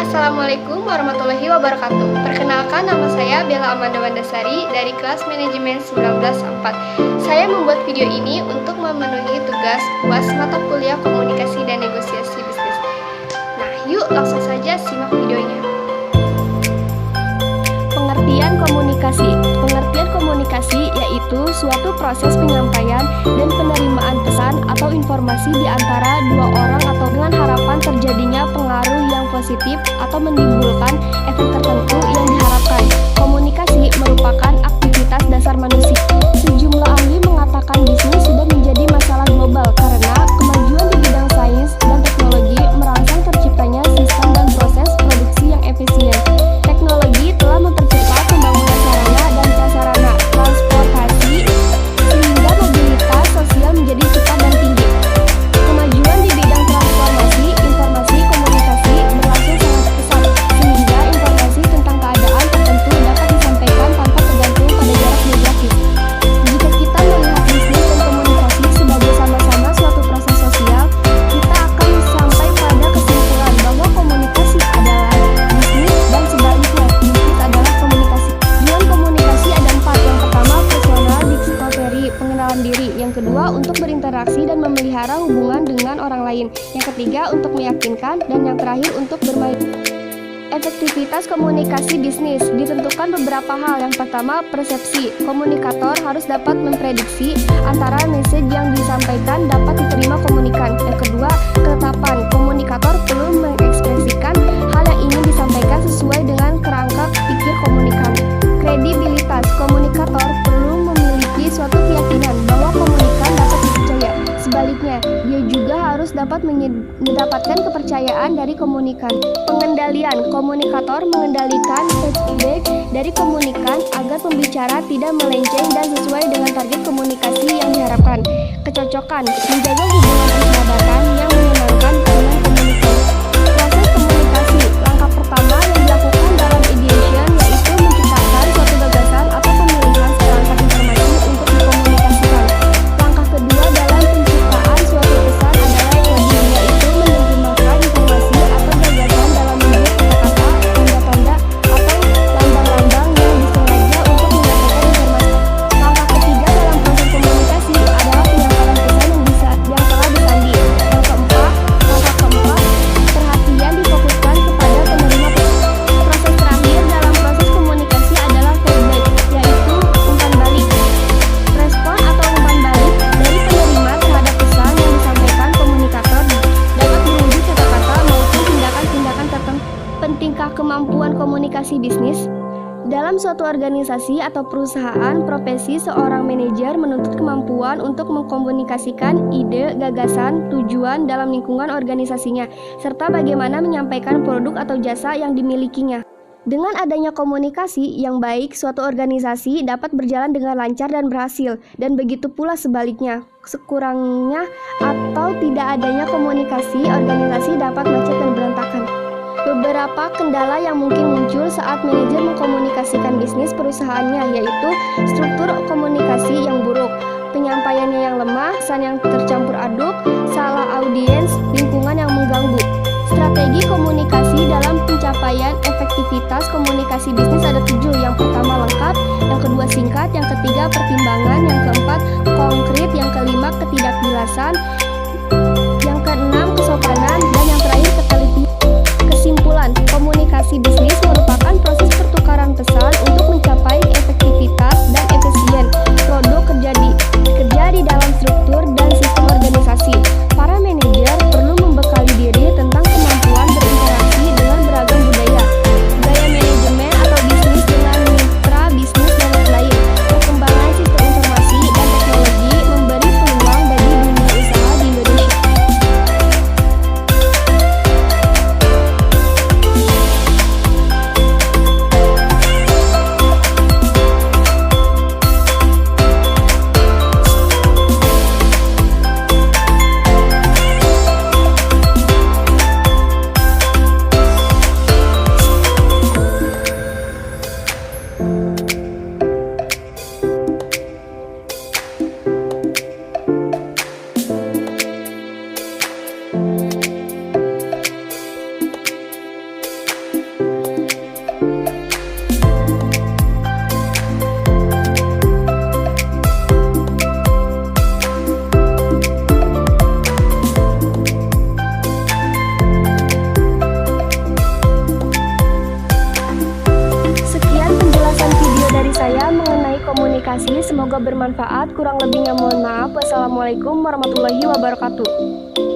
Assalamualaikum warahmatullahi wabarakatuh. Perkenalkan, nama saya Bella Amanda Wandasari dari kelas manajemen 19/4. Saya membuat video ini untuk memenuhi tugas UAS mata kuliah komunikasi dan negosiasi bisnis. Nah, yuk langsung saja simak videonya. Pengertian komunikasi. Pengertian komunikasi yaitu suatu proses penyampaian dan penerimaan pesan atau informasi di antara dua orang atau dengan harapan terjadinya pengaruh yang positif atau menimbulkan efek tertentu yang diharapkan. Komunikasi merupakan aktivitas dasar manusia. Sejumlah ahli mengatakan bisnis sudah menjadi masalah global karena kemajuan di bidang sains dan teknologi merangsang terciptanya sistem dan proses produksi yang efisien. Teknologi telah mempercepat pembangunan sarana dan prasarana transportasi sehingga mobilitas sosial menjadi cepat dan tinggi. Kemajuan di bidang transformasi informasi komunikasi berlangsung sangat pesat sehingga informasi tentang keadaan tertentu dapat disampaikan tanpa tergantung pada jarak geografis. Jika kita melihat bisnis dan komunikasi sebagai sama-sama suatu proses sosial, kita akan sampai pada kesimpulan bahwa komunikasi adalah bisnis dan sebaliknya, bisnis adalah komunikasi. Tujuan komunikasi ada 4. Yang pertama, personal discovery, pengenalan diri. Yang kedua, untuk berinteraksi dan memelihara hubungan dengan orang lain. Yang ketiga, untuk meyakinkan. Dan yang terakhir, untuk bermain. Efektivitas komunikasi bisnis ditentukan beberapa hal. Yang pertama, persepsi. Komunikator harus dapat memprediksi antara message yang disampaikan dapat diterima komunikan. Yang kedua, ketetapan. Komunikator perlu mengekspresikan hal yang ingin disampaikan sesuai dengan kerangka pikir komunikan. Kredibilitas. Komunikator perlu memiliki suatu keyakinan bahwa komunikan dapat dipercaya. Sebaliknya, dia juga harus dapat mendapatkan kepercayaan dari komunikan. Pengendalian. Komunikator mengendalikan feedback dari komunikan agar pembicara tidak melenceng dan sesuai dengan target komunikasi yang diharapkan. Kecocokan. Menjaga hubungan persahabatan yang menyenangkan dengan komunikan. Proses komunikasi. Langkah pertama yang dilakukan dalam ideation yaitu menciptakan suatu gagasan atau pemilihan perangkat informasi untuk dikomunikasikan. Langkah kedua dalam penciptaan suatu pesan adalah coding, yaitu menerjemahkan informasi atau gagasan dalam bentuk kata-kata, tanda-tanda, atau lambang-lambang yang disengaja untuk menyampaikan informasi. Langkah ketiga dalam proses komunikasi adalah penyampaian pesan yang telah disandi. Langkah keempat, perhatian difokuskan kepada penerima pesan. Proses terakhir dalam proses komunikasi adalah feedback, yaitu umpan balik. Respon atau umpan balik dari penerima terhadap pesan yang disampaikan komunikator dapat merujuk kata-kata maupun tindakan-tindakan tertentu. Pentingkah kemampuan komunikasi bisnis? Dalam suatu organisasi atau perusahaan, profesi seorang manajer menuntut kemampuan untuk mengkomunikasikan ide, gagasan, tujuan dalam lingkungan organisasinya, serta bagaimana menyampaikan produk atau jasa yang dimilikinya. Dengan adanya komunikasi yang baik, suatu organisasi dapat berjalan dengan lancar dan berhasil, dan begitu pula sebaliknya. Sekurangnya atau tidak adanya komunikasi, organisasi dapat macet dan berantakan. Beberapa kendala yang mungkin muncul saat manajer mengkomunikasikan bisnis perusahaannya yaitu struktur komunikasi yang buruk, penyampaiannya yang lemah, pesan yang tercampur aduk, salah audiens, lingkungan yang mengganggu. Strategi komunikasi dalam pencapaian efektivitas komunikasi bisnis ada 7. Yang pertama lengkap, yang kedua singkat, yang ketiga pertimbangan, yang keempat konkret, yang kelima ketidakjelasan, yang keenam kesopanan, dan yang terakhir ketelitian. Kesimpulan, komunikasi bisnis merupakan proses pertukaran pesan untuk mencapai efektivitas dan efisien. Produk kerja di dalam struktur dan sistem organisasi. Para manajer perlu membekali diri tentang kemampuan berinteraksi dengan beragam budaya, gaya manajemen atau bisnis dengan mitra bisnis dan lain-lain. Perkembangan sistem informasi dan teknologi memberi peluang bagi dunia usaha komunikasi. Semoga bermanfaat. Kurang lebihnya mohon maaf. Wassalamualaikum warahmatullahi wabarakatuh.